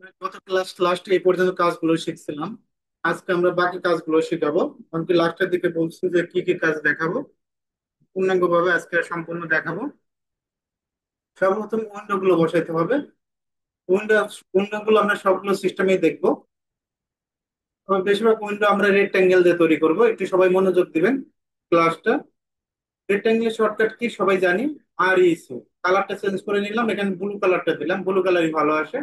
গত class last এই পর্যন্ত কাজগুলো শিখছিলাম। আজকে আমরা বাকি কাজগুলো শিখাবো। এমনকি লাস্টের দিকে বলছি যে কি কি কাজ দেখাবো, পূর্ণাঙ্গ ভাবে আজকে সম্পূর্ণ দেখাবো। সর্বপ্রথম উইন্ডো গুলো বসাইতে হবে। উইন্ডো উইন্ডো গুলো আমরা সবগুলো সিস্টেমেই দেখবো। তবে বেশিরভাগ উইন্ডো আমরা রেক্ট্যাঙ্গেল দিয়ে তৈরি করব, একটু সবাই মনোযোগ দিবেন ক্লাসটা। রেক্ট্যাঙ্গেল শর্টকাট কি সবাই জানি, আর ইসি। কালারটা চেঞ্জ করে নিলাম, এখানে ব্লু কালারটা দিলাম, ব্লু কালারই ভালো আসে।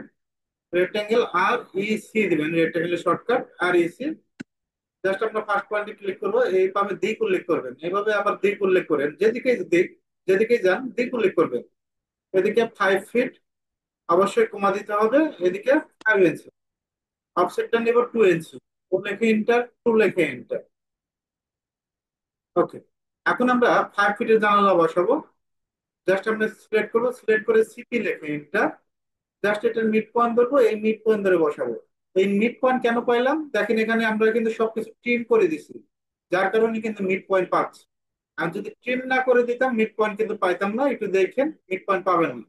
রেক্ট্যাঙ্গেল আর ইসি দিবেন, রেক্ট্যাঙ্গেল শর্টকাট আর ইসি। জাস্ট আমরা ফার্স্ট পয়েন্টে ক্লিক করবো, এইভাবে দিক উল্লেখ করবেন, এইভাবে আবার দিক উল্লেখ করেন, যেদিকে যান দিক উল্লেখ করবেন। এদিকে 5 ফিট, অবশ্যই কমা দিতে হবে। এদিকে 5 ইঞ্চি, অফসেটটা নেব 2 ইঞ্চি। ও লেখে ইন্টার, টু লেখে ইন্টার। ওকে, এখন আমরা 5 ফিটের জানালা বসাবো। জাস্ট আমরা সিলেক্ট করবো, সিলেক্ট করে সিপি লেখে ইন্টার। জাস্ট এটার মিড পয়েন্ট ধরবো, এই মিড পয়েন্ট ধরে বসাবো। এই মিড পয়েন্ট কেন পাইলাম দেখেন, এখানে আমরা কিন্তু সবকিছু ট্রিম করে দিছি, যার কারণে কিন্তু মিড পয়েন্ট পাচ্ছি। আর যদি ট্রিম না করে দিতাম মিড পয়েন্ট কিন্তু পাইতাম না, একটু দেখেন মিড পয়েন্ট পাবেন না।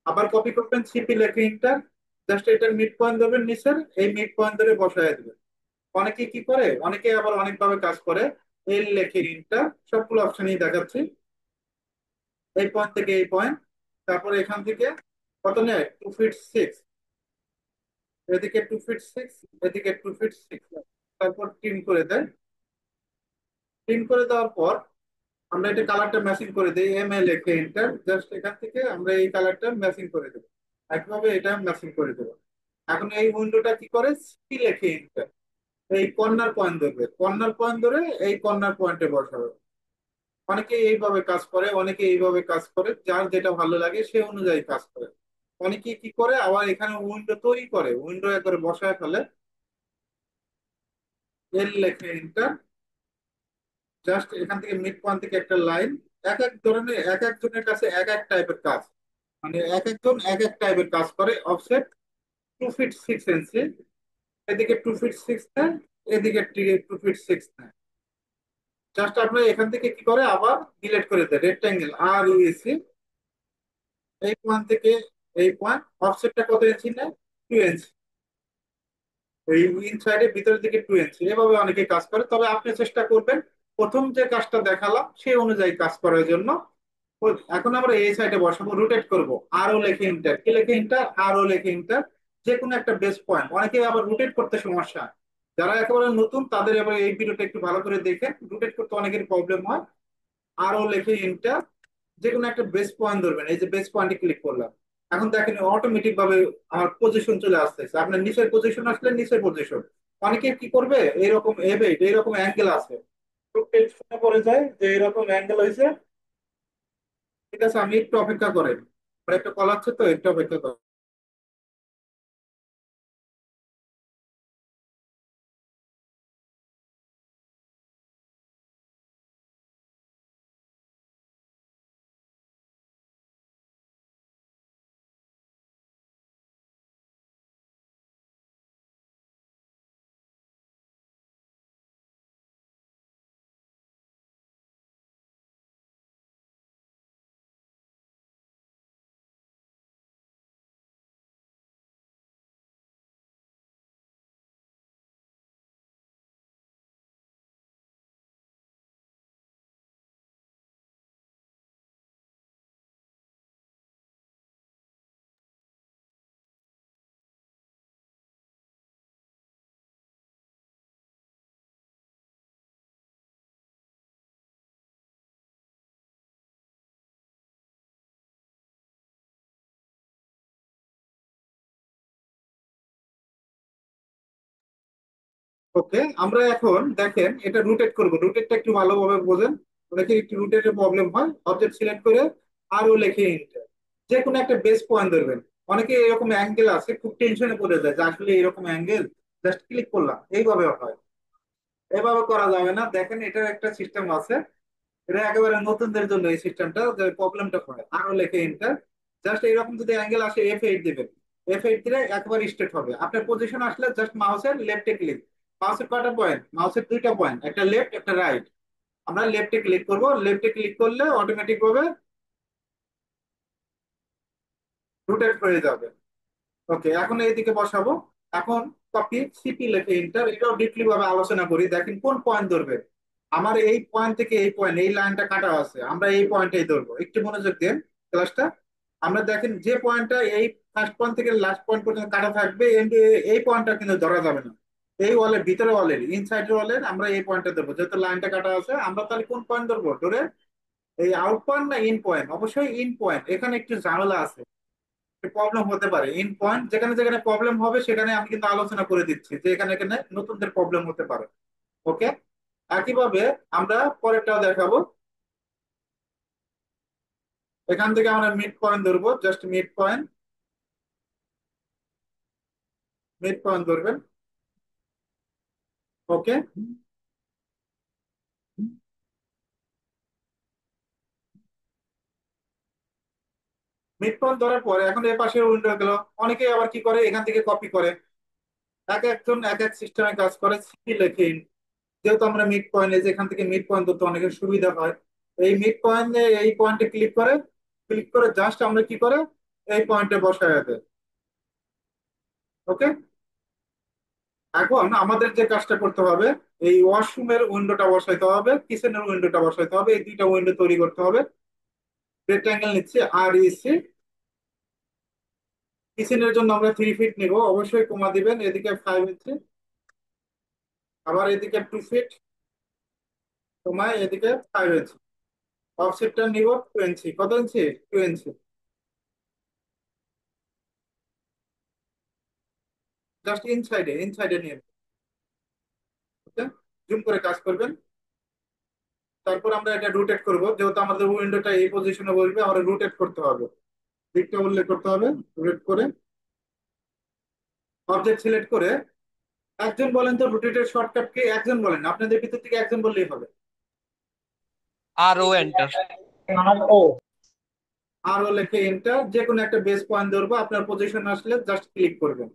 আবার কপি করবেন, সিপি লেখে ইন্টার। জাস্ট এটার মিড পয়েন্ট ধরবেন নিচের, এই মিড পয়েন্ট ধরে বসায় দিবেন। অনেকে কি করে, অনেকে আবার অনেকভাবে কাজ করে। এল লেখে ইন্টার, সবগুলো অপশনই দেখাচ্ছি। এই পয়েন্ট থেকে এই পয়েন্ট, তারপরে এখান থেকে কত নেয়, 2 ফিট 6। এদিকে 2 ফিট 6, এদিকে 2 ফিট 6। তারপর ট্রিম করে দেয়। ট্রিম করে দেওয়ার পর আমরা এটা কালারটা ম্যাচিং করে দিই, এম এল একে এন্টার। জাস্ট এখান থেকে আমরা এই কালারটা ম্যাচিং করে দেবো। একইভাবে এটা ম্যাচিং করে দেবো। এখন এই উইন্ডোটা কি করে, সি লেখে এন্টার। এই কর্নার পয়েন্ট ধরবে, কর্নার পয়েন্ট ধরে এই কর্নার পয়েন্টে বসাবে। অনেকে এইভাবে কাজ করে, অনেকে এইভাবে কাজ করে, যার যেটা ভালো লাগে সে অনুযায়ী কাজ করে। অনেকে কি করে আবার এখানে উইন্ডো তৈরি করে, উইন্ডো একবারে বসায় ফেলে। এল লেখে এন্টার। জাস্ট এখান থেকে মিড পয়েন্ট থেকে একটা লাইন। এক এক ধরনের, এক একজনের কাছে এক এক টাইপের কাজ, মানে এক একজন এক এক টাইপের কাজ করে। অফসেট 2 ফিট 6 ইঞ্চি, এদিকে 2 ফিট 6 নেয়, এদিকে 2 ফিট 6 নেয়। জাস্ট আপনার এখান থেকে কি করে আবার ডিলিট করে দেয়, রেক্টাঙ্গেল আর ইউএসি। এই পয়েন্ট থেকে এই পয়েন্ট, অফসেটটা কত ইঞ্চি নেয়, 2 ইঞ্চি। এই ইনসাইডের ভিতরের দিকে 2 ইঞ্চি। এভাবে অনেকে কাজ করে, তবে আপনি চেষ্টা করবেন প্রথম যে কাজটা দেখালাম সেই অনুযায়ী কাজ করার জন্য। এখন আমরা এই সাইডে বসাবো, রোটেট করব। আরও লেখে ইন্টার, কি লেখে ইন্টার, আরও লেখে ইন্টার। যে কোনো একটা বেস পয়েন্ট, অনেকে আবার রোটেট করতে সমস্যা। যারা একেবারে নতুন তাদের এবার এই ভিডিওটা একটু ভালো করে দেখেন, রোটেট করতে অনেকের প্রবলেম হয়। আরও লেখে ইন্টার। যে কোনো একটা বেস পয়েন্ট ধরবেন, এই যে বেস পয়েন্টে ক্লিক করলাম। এখন দেখেন অটোমেটিক ভাবে আমার পজিশন চলে আসতেছে, আপনার নিচের পজিশন আসলে নিচের পজিশন। অনেকে কি করবে, এইরকম এবে এইরকম অ্যাঙ্গেল আছে, একটু টেনশনে পড়ে যায় যে এরকম অ্যাঙ্গেল হয়েছে। ঠিক আছে, আমি একটু অপেক্ষা করেন, আমার একটা কল আছে তো, একটু অপেক্ষা করেন। ওকে, আমরা এখন দেখেন এটা রুটেট করব, রুটেটটা একটু ভালোভাবে বোঝেন। অনেকে একটু রুটেটের প্রবলেম হয়। অবজেক্ট সিলেক্ট করে আরও লেখে এন্টার। যে কোনো একটা বেস পয়েন্ট ধরবেন। অনেকে এরকম অ্যাঙ্গেল আছে, খুব টেনশনে পড়ে যায় যে আসলে এরকম অ্যাঙ্গেল। জাস্ট ক্লিক করলাম, এইভাবে হয়। এভাবে করা যাবে না, দেখেন এটার একটা সিস্টেম আছে। এটা একেবারে নতুনদের জন্য এই সিস্টেমটা, যে প্রবলেমটা হয় আরও লেখে এন্টার। জাস্ট এইরকম যদি অ্যাঙ্গেল আসে, F8 দিবেন। F8 দিলে একবার স্ট্রেট হবে। আপনার পজিশন আসলে জাস্ট মাউসের লেফটে ক্লিক। মাউসের কয়টা পয়েন্ট, মাউসের দুইটা পয়েন্ট, একটা লেফট একটা রাইট। আমরা লেফটে ক্লিক করব, লেফটে ক্লিক করলে অটোমেটিক ভাবে রোটেট হয়ে যাবে। ওকে, এখন এইদিকে বসাবো। এখন কপি সিপি লেখে ইন্টার, এটাও ডিপলি ভাবে আলোচনা করি। দেখেন কোন পয়েন্ট ধরবে। আমার এই পয়েন্ট থেকে এই পয়েন্ট, এই লাইনটা কাটা আছে, আমরা এই পয়েন্টটাই ধরবো। একটু মনোযোগ দেন ক্লাসটা। আমরা দেখেন যে পয়েন্টটা এই ফার্স্ট পয়েন্ট থেকে লাস্ট পয়েন্ট পর্যন্ত কাটা থাকবে, এই পয়েন্টটা কিন্তু ধরা যাবে না। এই ওয়ালের ভিতরে, ওয়ালের ইনসাইড ওয়ালের আমরা এই পয়েন্টটা ধরবো, যেহেতু লাইনটা কাটা আছে। আমরা তাহলে কোন পয়েন্ট ধরবো ধরে? এই আউট পয়েন্ট না ইন পয়েন্ট? অবশ্যই ইন পয়েন্ট। এখানে একটু ঝামেলা আছে, প্রবলেম হতে পারে। ইন পয়েন্ট যেখানে যেখানে প্রবলেম হবে সেখানে আমি কিন্তু আলোচনা করে দিচ্ছি যে এখানে এখানে নতুনদের প্রবলেম হতে পারে। ওকে, একইভাবে আমরা পরেরটাও দেখাবো। এখান থেকে আমরা মিড পয়েন্ট ধরবো, just mid point. Mid point ধরবেন। ওকে, মিড পয়েন্ট ধরার পরে এখন এর পাশে উইন্ডো গেল। অনেকে আবার কি করে, এখান থেকে কপি করে। এক একজন এক এক সিস্টেমে কাজ করে। সিপি লেখে যেহেতু আমরা মিড পয়েন্ট, এখান থেকে মিড পয়েন্ট ধরতে অনেকের সুবিধা হয়। এই মিড পয়েন্টে, এই পয়েন্টে ক্লিক করে, ক্লিক করে জাস্ট আমরা কি করে এই পয়েন্টে বসায় দেয়। ওকে, এখন আমাদের যে কাজটা করতে হবে, এই ওয়াশরুমের উইন্ডোটা বসাইতে হবে, কিচেনের উইন্ডোটা বসাইতে হবে, এই দুইটা উইন্ডো তৈরি করতে হবে। রেক্টাঙ্গেল নিচ্ছে আর ইসি। কিচেনের জন্য আমরা 3 ফিট নিব, অবশ্যই কমা দিবেন। এদিকে 5 ইঞ্চি, আবার এদিকে 2 ফিট কমায়, এদিকে 5 ইঞ্চি। অফসেটটা নিব 2 ইঞ্চি। কত ইঞ্চি? 2 ইঞ্চি। জাস্ট ইনসাইডে, ইনসাইডে নিয়ে। ওকে, জুম করে কাজ করবেন। তারপর আমরা এটা রোটেট করব, যেহেতু আমাদের উইন্ডোটা এই পজিশনে বসবে, আমরা রোটেট করতে হবে। দিকটা উল্লেখ করতে হবে। রোটেট করে অবজেক্ট সিলেক্ট করে, একজন বলেন তো রোটেটের শর্টকাট কি? একজন বলেন, আপনাদের ভিতর থেকে একজন বললেই হবে। আর ও এন্টার। আর ও। আরও লেখে এন্টার। যে কোনো একটা বেস পয়েন্ট ধরবো, আপনার পজিশন আসলে জাস্ট ক্লিক করবেন।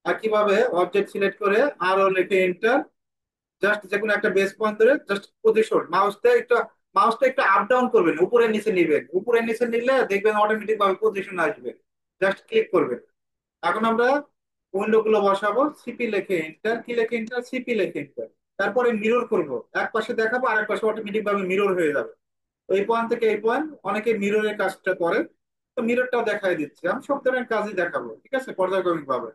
একইভাবে অবজেক্ট সিলেক্ট করে আরও লেখে এন্টার। জাস্ট যে কোনো একটা বেস পয়েন্ট ধরে জাস্ট পজিশন, মাউসটা একটু আপ ডাউন করবেন, উপরে নিচে নিবেন। উপরে নিচে নিলে দেখবেন অটোমেটিক ভাবে পজিশন আসবে। জাস্ট ক্লিক করবেন। এখন আমরা উইন্ডো গুলো বসাবো। সিপি লেখে এন্টার, কি লেখে এন্টার? সিপি লেখে এন্টার। তারপরে মিরর করব, এক পাশে দেখাবো আর এক পাশে অটোমেটিক ভাবে মিরর হয়ে যাবে। এই পয়েন্ট থেকে এই পয়েন্ট অনেকে মিররের কাজটা করে। তো মিররটাও দেখাই দিচ্ছি, আমি সব ধরনের কাজই দেখাবো, ঠিক আছে, পর্যায়ক্রমিক ভাবে।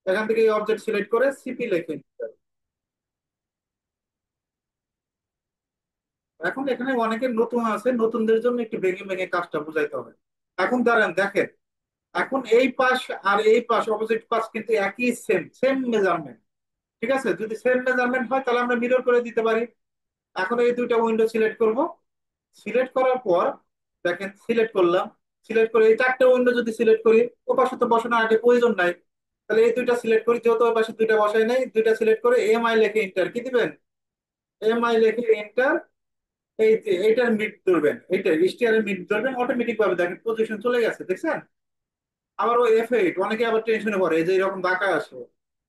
এখান থেকে এই অবজেক্ট সিলেক্ট করে সিপি লেখে enter। এখন এখানে অনেকে নতুন আছে, নতুনদের জন্য একটু ভেঙে ভেঙে কাজটা বুঝাইতে হবে। এখন দাঁড়ান দেখেন, এখন এই পাশ আর এই পাশ, অপোজিট পাশ কিন্তু একই, সেম সেম মেজারমেন্ট। ঠিক আছে, যদি সেম মেজারমেন্ট হয় তাহলে আমরা মিরর করে দিতে পারি। এখন এই দুইটা উইন্ডো সিলেক্ট করব। সিলেক্ট করার পর দেখেন সিলেক্ট করলাম। সিলেক্ট করে এই চারটে উইন্ডো যদি সিলেক্ট করি, ও পাশে তো বসানোর আগে প্রয়োজন নাই। তাহলে এই দুইটা সিলেক্ট করি, যেহেতু ওই পাশে দুইটা বসাই নাই, দুইটা সিলেক্ট করে এমআই লেখে এন্টার কি দিবেন? এমআই লেখে এন্টার। এই যে এইটার মিড ধরবেন, এইটা স্টিয়ারের মিড ধরবেন, অটোমেটিক ভাবে দেখেন পজিশন চলে গেছে, দেখছেন? আবার ওই F8, অনেকে আবার টেনশনে পড়ে যে এরকম বাঁকা আসে।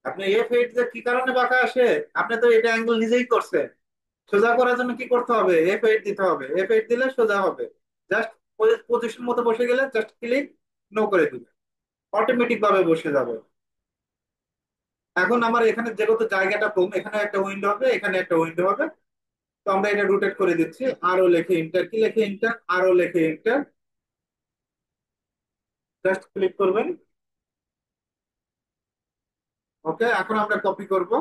আপনি F8 যে কি কারণে বাঁকা আসে, আপনি তো এটা অ্যাঙ্গেল নিজেই করছেন। সোজা করার জন্য কি করতে হবে? F8 দিতে হবে। F8 দিলে সোজা হবে। জাস্ট পজিশন মতো বসে গেলে জাস্ট ক্লিক নো করে দিবে, অটোমেটিক ভাবে বসে যাবে। এখন আমার এখানে যেহেতু জায়গাটা কম, এখানে একটা উইন্ডো হবে, এখানে একটা উইন্ডো হবে। তো আমরা এটা রোটেট করে দিচ্ছি। আরো লেখে ইন্টার, কি লেখে ইন্টার? আরো লেখে ইন্টার। জাস্ট ক্লিক করবেন। ওকে, এখন আমরা কপি করব।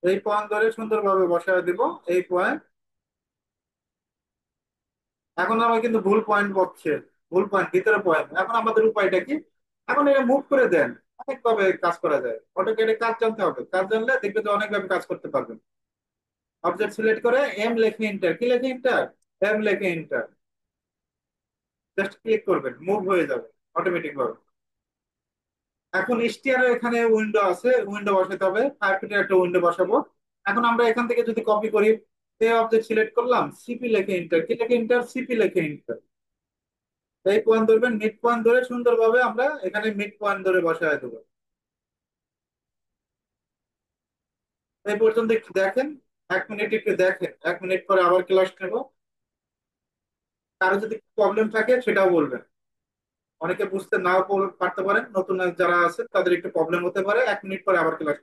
এই পয়েন্ট ধরে সুন্দরভাবে বসায় দিব। এই পয়েন্ট। এখন আমার কিন্তু ভুল পয়েন্ট বসছে, ভুল পয়েন্ট, ভিতরে পয়েন্ট। এখন আমাদের উপায়টা কি? এখন এটা মুভ করে দেন। অনেকভাবে কাজ করা যায়, অটোক্যাডে কাজ জানতে হবে। কাজ জানলে দেখবে যে অনেকভাবে কাজ করতে পারবেন। অবজেক্ট সিলেক্ট করে এম লেখে ইন্টার, কি লেখে ইন্টার? এম লেখে ইন্টার। জাস্ট ক্লিক করবেন, মুভ হয়ে যাবে অটোমেটিক ভাবে। এখন স্টিয়ারের এখানে উইন্ডো আছে, উইন্ডো বসাতে হবে। 5 ফিটের একটা উইন্ডো বসাবো। এখন আমরা এখান থেকে যদি কপি করি, এই অবজেক্ট সিলেক্ট করলাম, সিপি লেখে ইন্টার, কি লেখে ইন্টার? সিপি লেখে ইন্টার। এই পয়েন্ট ধরবেন, মিড পয়েন্ট ধরে সুন্দরভাবে আমরা এখানে মিড পয়েন্ট ধরে বসায় দেবো। এই পর্যন্ত একটু দেখেন। 1 মিনিট একটু দেখেন, 1 মিনিট পরে আবার ক্লাস নেব। কারো যদি প্রবলেম থাকে সেটাও বলবেন। অনেকে বুঝতে নাও পারতে পারেন, নতুন যারা আছে তাদের একটু প্রবলেম হতে পারে। 1 মিনিট পরে আবার ক্লাস।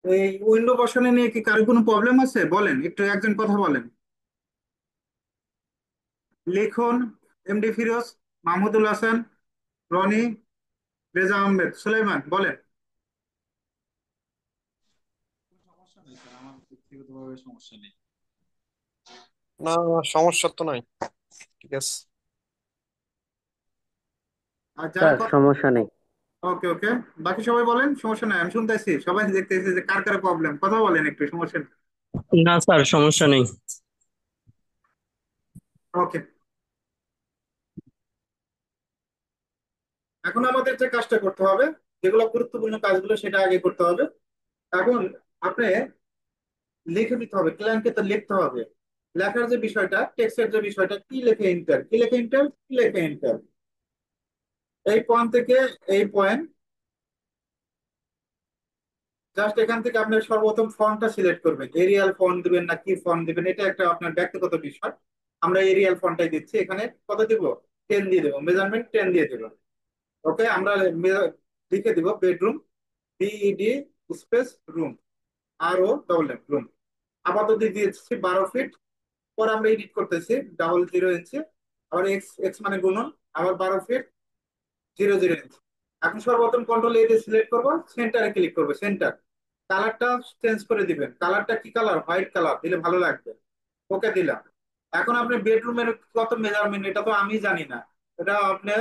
এই উইন্ডো বসানো নিয়ে কি কারো কোনো প্রবলেম আছে? বলেন, একটু একজন কথা বলেন। লিখুন। এমডি ফিরোজ, মাহমুদুল হাসান, রনি, রেজা আহমেদ, সুলাইমান, বলেন। সমস্যা নেই স্যার, আমার ব্যক্তিগতভাবে সমস্যা নেই। না, সমস্যা তো নাই। ঠিক আছে। আর যারা স্যার কথা। সমস্যা নেই। ওকে ওকে, বাকি সবাই বলেন, সমস্যা নাই, আমি শুনতেছি, সবাই দেখতেছি যে কার কার প্রবলেম, কথা বলেন একটু, সমস্যা নেই। না স্যার সমস্যা নেই। ওকে, এখন আমাদের যে কাজটা করতে হবে, যেগুলো গুরুত্বপূর্ণ কাজগুলো সেটা আগে করতে হবে। এখন আপনি লিখে দিতে হবে, ক্লায়েন্টকে তো লিখতে হবে। লেখার যে বিষয়টা, টেক্সটের যে বিষয়টা, কি লেখে এন্টার, কি লেখে এন্টার, কি লেখে এন্টার, এই পয়েন্ট থেকে এই পয়েন্ট। জাস্ট এখান থেকে আপনি সর্বপ্রথম ফন্টটা সিলেক্ট করবেন, এরিয়াল ফন্ট দিবেন না কি ফন্ট দিবেন, এটা একটা আপনার ব্যক্তিগত বিষয়। আমরা এরিয়াল ফন্টটাই দিচ্ছি এখানে। কত দিব? 10 দিয়ে দেবো, মেজারমেন্ট 10 দিয়ে দেবো। ওকে, আমরা লিখে দিব বেডরুম, বিইডি স্পেস রুম, আর ও ডবল এম, রুম। আপাতত দিয়ে দিচ্ছি 12 ফিট। পরে আমরা এডিট করতেছি, 00 ইঞ্চি, আবার এক্স এক্স মানে গুণন, আবার 12 ফিট, 00 ইঞ্চি। এখন সর্বপ্রথম কন্ট্রোল এ দিয়ে সিলেক্ট করবো, সেন্টারে ক্লিক করবো, সেন্টার। কালারটা চেঞ্জ করে দিবেন, কালারটা কি কালার, হোয়াইট কালার দিলে ভালো লাগবে। ওকে দিলাম। এখন আপনি বেডরুমের কত মেজারমেন্ট, এটা তো আমি জানি না। এটা আপনি,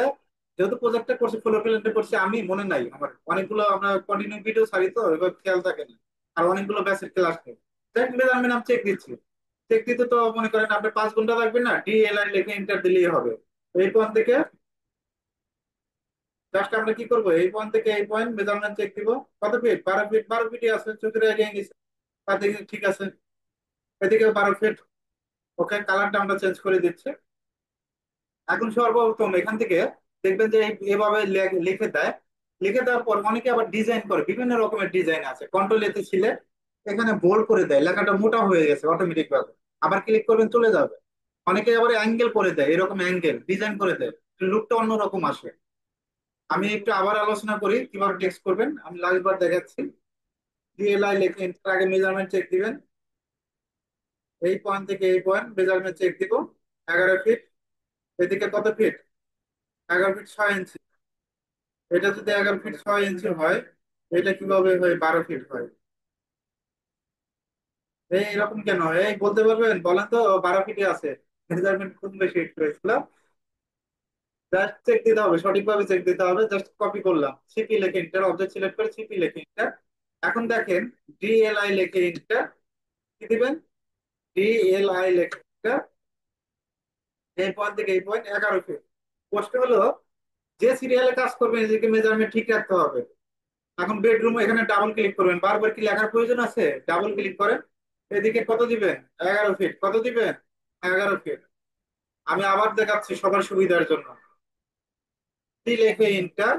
যেহেতু প্রজেক্টটা করছি, ফ্লোর প্ল্যানটা করছি আমি, মনে নাই আমার, অনেকগুলো আমরা কন্টিনিউ ভিডিও ছাড়ি তো এবার খেয়াল থাকে না। আর অনেকগুলো ব্যাচের ক্লাস নেই। মেজারমেন্ট আমি চেক দিচ্ছি। চেক দিতে তো মনে করেন আপনি 5 ঘন্টা লাগবে না, ডিএলআই লিখে এন্টার দিলেই হবে। এই পয়েন্ট থেকে জাস্ট আমরা কি করবো, এই পয়েন্ট থেকে এই পয়েন্ট মেজারমেন্ট চেক দিব। কত ফিট? 12 ফিট, 12 ফিটই আছে, চোখের আইডিয়া নিচ্ছে। তার দিকে ঠিক আছে, এদিকে 12 ফিট। ওকে, কালারটা আমরা চেঞ্জ করে দিচ্ছি। এখন সর্বপ্রথম এখান থেকে দেখবেন যে এভাবে লিখে দেয়। লিখে দেওয়ার পর অনেকে আবার ডিজাইন করে, বিভিন্ন রকমের ডিজাইন আছে, কন্ট্রোল এতে ছিলে এখানে বোল্ড করে দেয়, লেখাটা মোটা হয়ে গেছে অটোমেটিক ভাবে। আবার ক্লিক করবেন, চলে যাবে। অনেকে আবার অ্যাঙ্গেল করে দেয়, এরকম অ্যাঙ্গেল ডিজাইন করে দেয়, লুকটা অন্যরকম আসে। আমি একটু আবার আলোচনা করি কিভাবে টেক্সট করবেন, আমি লাস্ট বার দেখাচ্ছি। ডিএলআই লিখে enter, আগে মেজারমেন্ট চেক দিবেন। এই পয়েন্ট থেকে এই পয়েন্ট মেজারমেন্ট চেক দিব, 11 ফিট। এদিকে কত ফিট? 11 ফিট 6 ইঞ্চি। এটা যদি 11 ফিট 6 ইঞ্চি হয়, এটা কিভাবে হয় 12 ফিট হয়? এই এরকম কেন হয়? এই বলতে পারবেন, বলেন তো, 12 ফিটে আছে। মেজারমেন্ট কোন বেশি হিট করেছিল? জাস্ট চেক দিতে হবে, সঠিকভাবে চেক দিতে হবে। জাস্ট কপি করলাম, সিপি লেখে এন্টার, অবজেক্ট সিলেক্ট করে সিপি লেখে এন্টার। এখন দেখেন, ডিএলআই লেখে এন্টার, কি দিবেন? ডিএলআই লেখে এন্টার। এই পয়েন্ট থেকে এই পয়েন্ট 11 ফিট। প্রশ্ন হলো, যে সিরিয়ালে কাজ করবেন এদিকে মেজারমেন্ট ঠিক রাখতে হবে। এখন বেডরুম, এখানে ডাবল ক্লিক করবেন, বারবার কি লেখার প্রয়োজন আছে? ডাবল ক্লিক করেন। এদিকে কত দিবেন? 11 ফিট। কত দিবেন? 11 ফিট। আমি আবার দেখাচ্ছি সবার সুবিধার জন্য। টি লেখে এন্টার,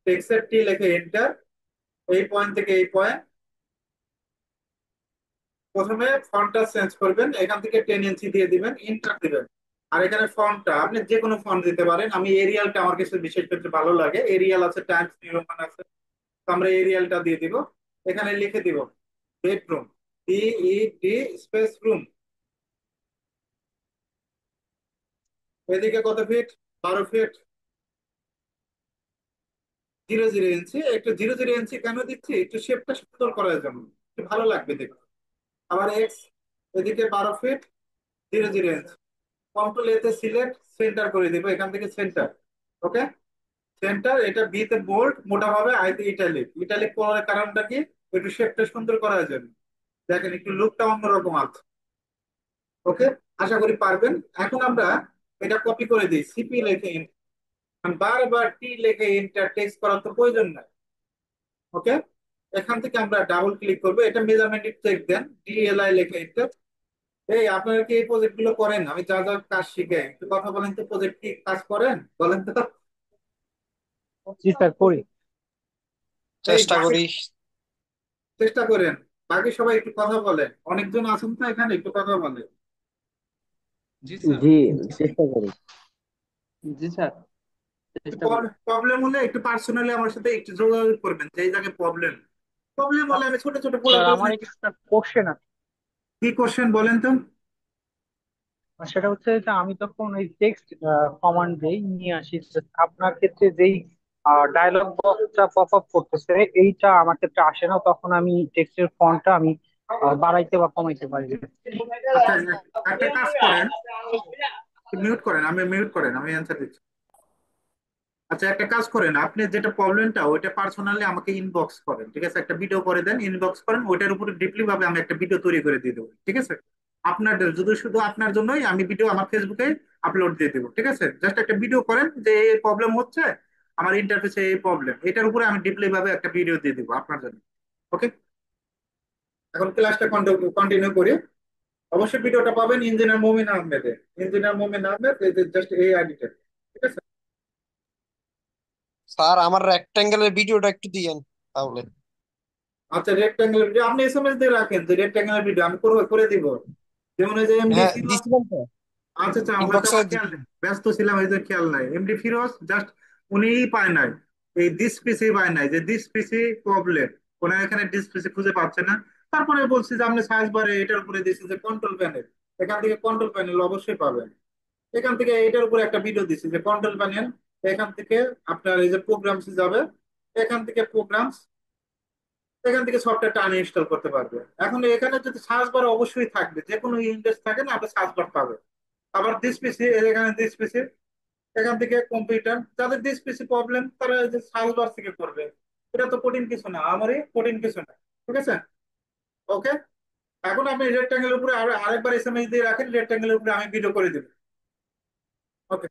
টেক্সটের টি লেখে এন্টার। এই পয়েন্ট থেকে এই পয়েন্ট। প্রথমে ফন্টটা চেঞ্জ করবেন, এখান থেকে 10 ইঞ্চি দিয়ে দিবেন, এন্টার দিবেন। আর এখানে ফন্টটা আপনি যে কোনো ফন্ট দিতে পারেন, আমি এরিয়ালটা আমার কাছে বিশেষ ক্ষেত্রে ভালো লাগে, এরিয়াল আছে, টাইমস নিউ রোমান আছে। তো আমরা এরিয়ালটা দিয়ে দিব। এখানে লিখে দিব বেডরুম, DED স্পেস রুম। এদিকে কত ফিট? 12 ফিট। 0.0 ইঞ্চি, একটু 0.0 ইঞ্চি কেন দিচ্ছি? একটু শেপটা সুন্দর করার জন্য, একটু ভালো লাগবে দেখতে। আবার এক্স, এদিকে 12 ফিট, 0.0 ইঞ্চি। কন্ট্রোল এতে সিলেক্ট, সেন্টার করে দিব এখান থেকে, সেন্টার। ওকে, সেন্টার। এটা বি তে বোল্ড মোটা হবে, আইতে ইটালিক। ইটালিক করার কারণটা কি? একটু শেপটা সুন্দর করার জন্য। দেখেন একটু লুকটা অন্যরকম আছে। ওকে, আশা করি পারবেন। এখন আমরা এটা কপি করে দিই, সিপি লিখে কারণ বারবার টি লিখে এন্টার টেক্সট করার তো প্রয়োজন নাই। ওকে, এখান থেকে আমরা ডাবল ক্লিক করবো, এটা মেজারমেন্ট চেক দেন, ডিএলআই লিখে এন্টার। এই আপনারা কি এই প্রজেক্ট গুলো করেন? আমি যা যা কাজ শিখে একটু কথা বলেন তো, প্রজেক্ট কি কাজ করেন বলেন তো? জি স্যার করি। এই চেষ্টা বাকি করি। চেষ্টা করেন। বাকি সবাই একটু কথা বলেন, অনেকজন আছেন তো এখানে, একটু কথা বলেন। জি স্যার। জি, চেষ্টা করি। জি স্যার, চেষ্টা করি। প্রবলেম হলে একটু পার্সোনালি আমার সাথে একটু যোগাযোগ করবেন, যে এই জায়গায় প্রবলেম প্রবলেম হলে আমি ছোট ছোট বলে স্যার প্রশ্ন। আমার একটা কোশ্চেন আছে। কি কোশ্চেন বলেন তো? আর সেটা হচ্ছে যে আমি তখন ওই টেক্সট কমান্ড দেই, নিয়ে আসি, যে আপনার ক্ষেত্রে যেই ডায়লগ বক্সটা পপ আপ করতেছে এইটা আমার ক্ষেত্রে আসে না, তখন আমি টেক্সটের ফন্টটা আমি বাড়াইতে বা কমাইতে পারি। আচ্ছা, একটা কাজ করেন, মিউট করেন, আমি মিউট করেন, আমি অ্যান্সার দিচ্ছি। আচ্ছা, একটা কাজ করেন, আপনি যেটা প্রবলেমটা ওইটা পার্সোনালি আমাকে ইনবক্স করেন, ঠিক আছে? একটা ভিডিও করে দেন, ইনবক্স করেন, ওইটার উপরে ডিপলি ভাবে আমি একটা ভিডিও তৈরি করে দিয়ে দেবো, ঠিক আছে? আপনার যদি শুধু আপনার জন্যই আমি ভিডিও আমার ফেসবুকে আপলোড দিয়ে দেবো, ঠিক আছে? জাস্ট একটা ভিডিও করেন যে এই প্রবলেম হচ্ছে আমার ইন্টারফেসে, এই প্রবলেম, এটার উপরে আমি ডিপলি ভাবে একটা ভিডিও দিয়ে দেবো আপনার জন্য। ওকে, এখন ক্লাসটা কন্টিনিউ করি। অবশ্যই ভিডিওটা পাবেন ইঞ্জিনিয়ার মোমিন আহমেদে। ইঞ্জিনিয়ার মোমিন আহমেদ, জাস্ট এই আইডিটা, ঠিক আছে? স্যার আমার রেক্টাঙ্গেলের ভিডিওটা একটু দিয়েন তাহলে। আচ্ছা, রেক্টাঙ্গুলার ভিডিও আপনি এসএমএস দিয়ে রাখেন, যে রেক্টাঙ্গুলার ভিডিও আমি করে করে দিব। যেমন এই যে এমডি হ্যাঁ ফিরোজ। দিছিলাম তো, আচ্ছা আচ্ছা, হয়তো ইনবক্সে আমার খেয়াল নেই, ব্যস্ত ছিলাম এই যে খেয়াল নাই। এমডি ফিরোজ জাস্ট উনিই পায় নাই, এই দিস পিসি পায় নাই, যে দিস পিসি প্রবলেম, ওনার এখানে দিস পিসি খুঁজে পাচ্ছে না। তারপরে বলছি যে আপনি সার্চ বারে এটার উপরে দিচ্ছি যে কন্ট্রোল প্যানেল, এখান থেকে কন্ট্রোল প্যানেল অবশ্যই পাবেন। এখান থেকে এটার উপরে একটা ভিডিও দিচ্ছি যে কন্ট্রোল প্যানেল, এখান থেকে আপনার এই যে প্রোগ্রামস যাবে, এখান থেকে প্রোগ্রামস, এখান থেকে সফটওয়্যারটা আনইনস্টল করতে পারবে। এখন এখানে যদি সার্চ বার অবশ্যই থাকবে, যে কোনো উইন্ডোজ থাকে না, আপনি সার্চ বার পাবে। আবার দিস পিসি, এখানে দিস পিসি, এখান থেকে কম্পিউটার, যাদের দিস পিসি প্রবলেম তারা এই যে সার্চ বার থেকে করবে। এটা তো কঠিন কিছু না, আমারই কঠিন কিছু না, ঠিক আছে? ওকে, এখন আপনি রেক্টাঙ্গেলের উপরে আরেকবার এসএমএস দিয়ে রাখেন, রেক্টাঙ্গেলের উপরে আমি ভিডিও করে দেবো। ওকে,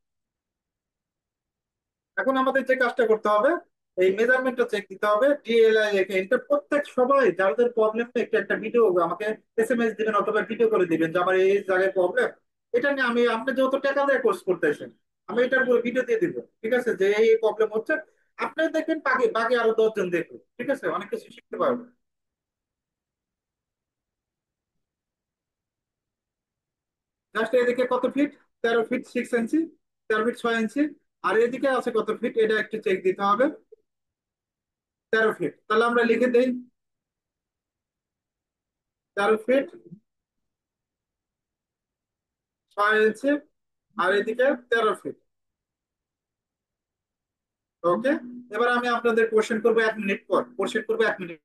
এখন আমাদের যে কাজটা করতে হবে, এই মেজারমেন্টটা চেক দিতে হবে, ডিএলআই লেখে এটা প্রত্যেক সবাই যাদের প্রবলেম একটা একটা ভিডিও আমাকে এসএমএস দিবেন অথবা ভিডিও করে দিবেন যে আমার এই জায়গায় প্রবলেম। এটা নিয়ে আমি, আপনি যত টাকা দিয়ে কোর্স করতেছেন, আমি এটার উপরে ভিডিও দিয়ে দিব, ঠিক আছে? যে এই প্রবলেম হচ্ছে, আপনি দেখবেন, বাকি বাকি আরো 10 জন দেখুন, ঠিক আছে? অনেক কিছু শিখতে পারবেন। জাস্ট এদিকে কত ফিট? 13 ফিট 6 ইঞ্চি, 13 ফিট 6 ইঞ্চি। আর এদিকে আছে কত ফিট, এটা একটু চেক দিতে হবে। 13 ফিট, তাহলে আমরা লিখে দেই 13 ফিট 6 ইঞ্চি, আর এদিকে 13 ফিট। ওকে, এবার আমি আপনাদের কোশ্চেন করবো 1 মিনিট পর, কোশ্চেন করবো 1 মিনিট।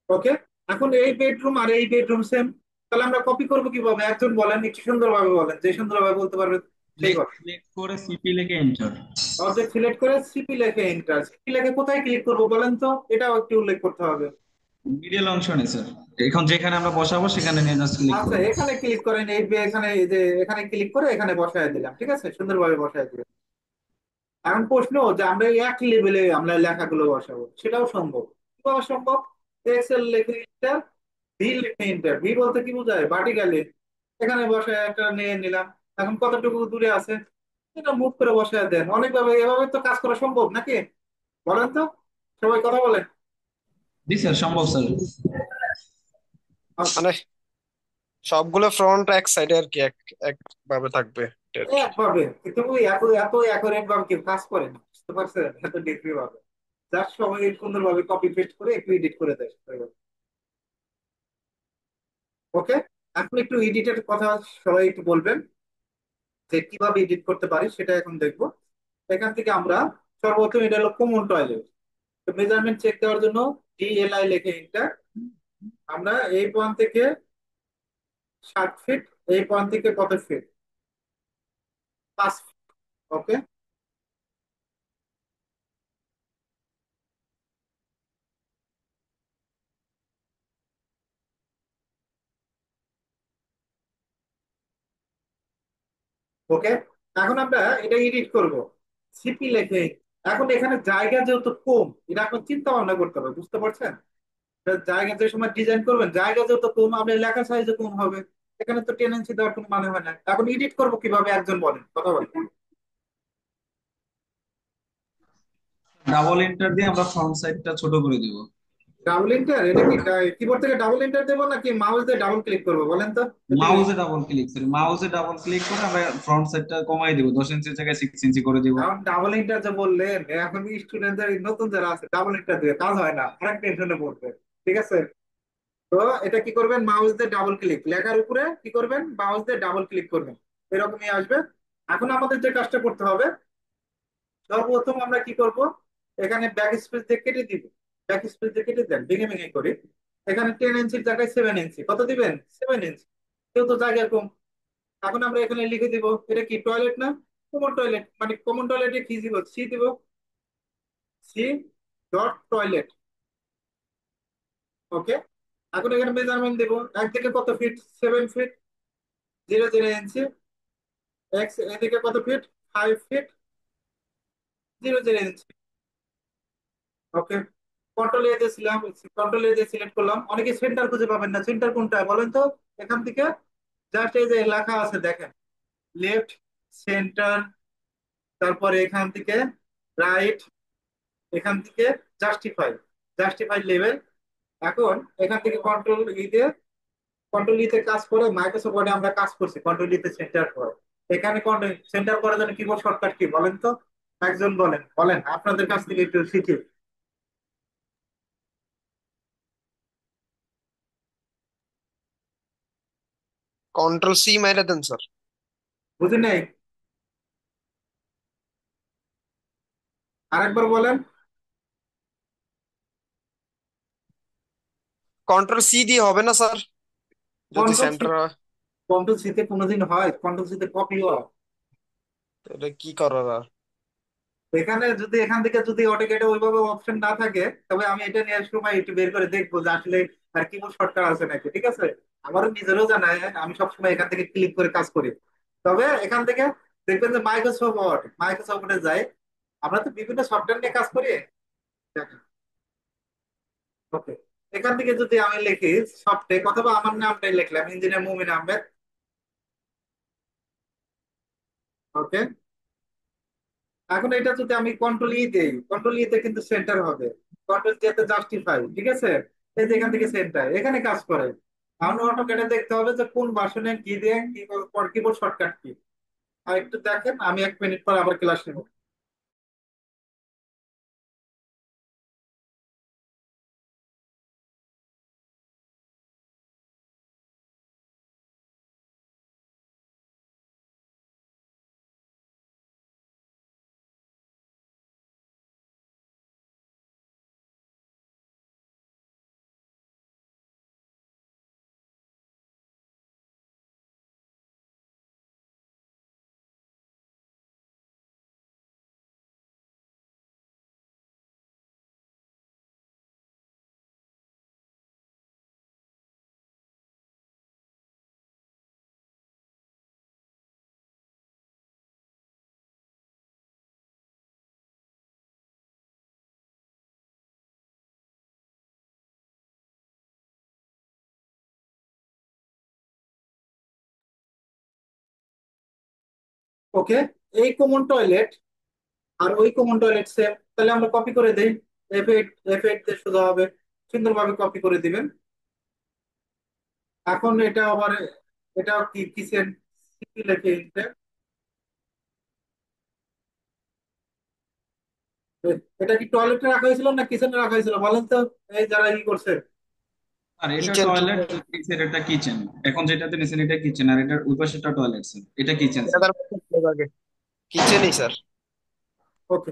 ওকে, এখন এই বেডরুম আর এই বেডরুম সেম, তাহলে আমরা কপি করবো কিভাবে? একজন বলেন, একটু সুন্দরভাবে বলেন, যে সুন্দরভাবে বলতে পারবে সেই কথা। সিলেক্ট করে সিপি লিখে এন্টার। অবজেক্ট সিলেক্ট করে সিপি লেখে এন্টার। সিপি লেখে কোথায় ক্লিক করবো বলেন তো, এটাও একটু উল্লেখ করতে হবে। মিডিল অংশ নেই স্যার, এখন যেখানে আমরা বসাবো সেখানে নিয়ে জাস্ট ক্লিক আচ্ছা, করবো। এখানে ক্লিক করেন, এই এখানে, এই যে এখানে ক্লিক করে এখানে বসায় দিলাম, ঠিক আছে? সুন্দরভাবে বসায় দিলাম। এখন প্রশ্ন যে আমরা এই এক লেভেলে আমরা লেখাগুলো বসাবো, সেটাও সম্ভব। কিভাবে সম্ভব? এক্স এর লেখে ইন্টার, ভি লেখে ইন্টার। ভি বলতে কি বোঝায়? ভার্টিক্যালি। এখানে বসে একটা নিয়ে নিলাম, এখন কতটুকু দূরে আছে এটা মুভ করে বসায় দেন। অনেকভাবে এভাবে তো কাজ করা সম্ভব নাকি? বলেন তো, সবাই কথা বলেন। জি স্যার, সম্ভব স্যার। আচ্ছা, মানে সবগুলো ফ্রন্ট এক সাইডে আর কি, এক ভাবে থাকবে এটা আর কি। একভাবে কিন্তু ওই এত এত অ্যাকুরেট ভাবে কেউ কাজ করে না, বুঝতে পারছেন? এত ডিগ্রি ভাবে যার সবাই সুন্দরভাবে কপি পেস্ট করে একটু এডিট করে দেয়। ওকে, এখন একটু এডিটের কথা সবাই একটু বলবেন যে কিভাবে এডিট করতে পারি সেটা এখন দেখবো। এখান থেকে আমরা সর্বপ্রথম, এটা হলো কমন টয়লেট, তো মেজারমেন্ট চেক দেওয়ার জন্য ডিএলআই লিখে এন্টার। আমরা এই পয়েন্ট থেকে 60 ফিট, এই পয়েন্ট থেকে কত ফিট? 5 ফিট। ওকে, ওকে। এখন আমরা এটা এডিট করব, সিপি লিখে। এখন এখানে জায়গা যেহেতু কম, এটা এখন চিন্তা ভাবনা করতে হবে, বুঝতে পারছেন? জায়গা যে সময় ডিজাইন করবেন, জায়গা যেহেতু কম, আপনার লেখার সাইজও কম হবে, এখানে তো টেনেন্সি দেওয়ার কোনো মানে হয় না। এখন এডিট করবো কিভাবে একজন বলেন, কথা বলেন। ডাবল এন্টার দিয়ে আমরা ফ্রন্ট সাইডটা ছোট করে দিব। ডাবল এন্টার, এটা কি কিবোর্ড থেকে ডাবল এন্টার দেবো নাকি মাউস দিয়ে ডাবল ক্লিক করবো বলেন তো? একটু মাউসে ডাবল ক্লিক করে আমরা ফ্রন্ট সাইডটা কমাই দিব, 10 ইঞ্চির জায়গায় 6 ইঞ্চি করে দিব। এখন ডাবল এন্টার যে বললেন, এখন স্টুডেন্টদের নতুন যারা আছে ডাবল এন্টার দিয়ে কাজ হয় না, আরেক টেনশনে পড়বে। ঠিক আছে, তো এটা কি করবেন? মাউস দিয়ে ডাবল ক্লিক, লেখার উপরে কি করবেন? মাউস দিয়ে ডাবল ক্লিক করবেন, এরকমই আসবে। এখন আমাদের যে কাজটা করতে হবে, সর্বপ্রথম আমরা কি করব, এখানে ব্যাক স্পেস দিয়ে কেটে দিব। ব্যাক স্পেস দিয়ে কেটে দেন, ভেঙে ভেঙে করে। এখানে 10 ইঞ্চির জায়গায় 7 ইঞ্চি, কত দিবেন? 7 ইঞ্চি। যেহেতু জায়গা কম, এখন আমরা এখানে লিখে দিব, এটা কি টয়লেট না? কমন টয়লেট, মানে কমন টয়লেটে কি দিব? সি দিব, সি ডট টয়লেট। ওকে, এখন এখানে মেজারমেন্ট দেবো, একদিকে কত ফিট? 7 ফিট 00 ইঞ্চি। এক্স এদিকে কত ফিট? 5 ফিট 00 ইঞ্চি। ওকে, কন্ট্রোল এ দিয়েছিলাম, কন্ট্রোল এ দিয়ে সিলেক্ট করলাম। অনেকে সেন্টার খুঁজে পাবেন না, সেন্টার কোনটা বলেন তো? এখান থেকে জাস্ট এই যে লেখা আছে দেখেন, লেফট, সেন্টার, তারপরে এখান থেকে রাইট, এখান থেকে জাস্টিফাই, জাস্টিফাই লেভেল। এখন এখান থেকে কন্ট্রোল ই দিয়ে, কন্ট্রোল ই তে কাজ করে মাইক্রোসফট ওয়ার্ডে আমরা কাজ করছি, কন্ট্রোল ই তে সেন্টার করে। এখানে সেন্টার করার জন্য কিবোর্ড শর্টকাট কি বলেন তো? একজন বলেন, বলেন আপনাদের কাছ থেকে একটু শিখি। কন্ট্রোল সি মাইরে দেন স্যার। বুঝি নাই, আরেকবার বলেন। কন্ট্রোল সি দিয়ে হবে না স্যার, যদি কন্ট্রোল সি, সেন্টার হয়? কন্ট্রোল সি তে কোনোদিন হয়? কন্ট্রোল সি তে কপি হয়। এটা কি করার আর? এখানে যদি এখান থেকে যদি অটোকেটে ওইভাবে অপশন না থাকে, তবে আমি এটা নিয়ে সময় একটু বের করে দেখবো যে আসলে আর কিবোর্ড শর্টকাট আছে নাকি। ঠিক আছে, আমারও নিজেরও জানা হয়, আমি সবসময় এখান থেকে ক্লিক করে কাজ করি। তবে এখান থেকে দেখবেন যে মাইক্রোসফট ওয়ার্ড, মাইক্রোসফট ওয়ার্ডে যাই, আমরা তো বিভিন্ন সফটওয়্যার নিয়ে কাজ করি। দেখেন, ওকে, এখান থেকে যদি আমি লিখি সফটেক, অথবা আমার নামটাই লিখলাম, ইঞ্জিনিয়ার মুমিন আহমেদ। ওকে, এখন এটা যদি আমি কন্ট্রোল ই দেই, কন্ট্রোল ই তে কিন্তু সেন্টার হবে। কন্ট্রোল জে তে জাস্টিফাই, ঠিক আছে? এই যে এখান থেকে সেন্টার এখানে কাজ করে। এখন অটোক্যাডে দেখতে হবে যে কোন ভার্সনে কি দিয়ে কিবোর্ড শর্টকাট কি। আর একটু দেখেন, আমি 1 মিনিট পর আবার ক্লাস নেব। ওকে, এই কমন টয়লেট আর ওই কমন টয়লেট সেম, তাহলে আমরা কপি করে দেই। F8 দিয়ে সোজা হবে, সুন্দরভাবে কপি করে দিবেন। এখন এটা আবার, এটা কি কিচেন, সিপি লেখে এটা কি টয়লেটে রাখা হয়েছিল না কিচেনে রাখা হয়েছিল বলেন তো, এই যারা ই করছে। আর এটা কিচেন টয়লেট, কিচেন। এটা কিচেন। এখন যেটাতে নিছেন এটা কিচেন, আর এটার ওই পাশেটা টয়লেট স্যার, এটা কিচেন স্যার। কিচেনই স্যার। ওকে,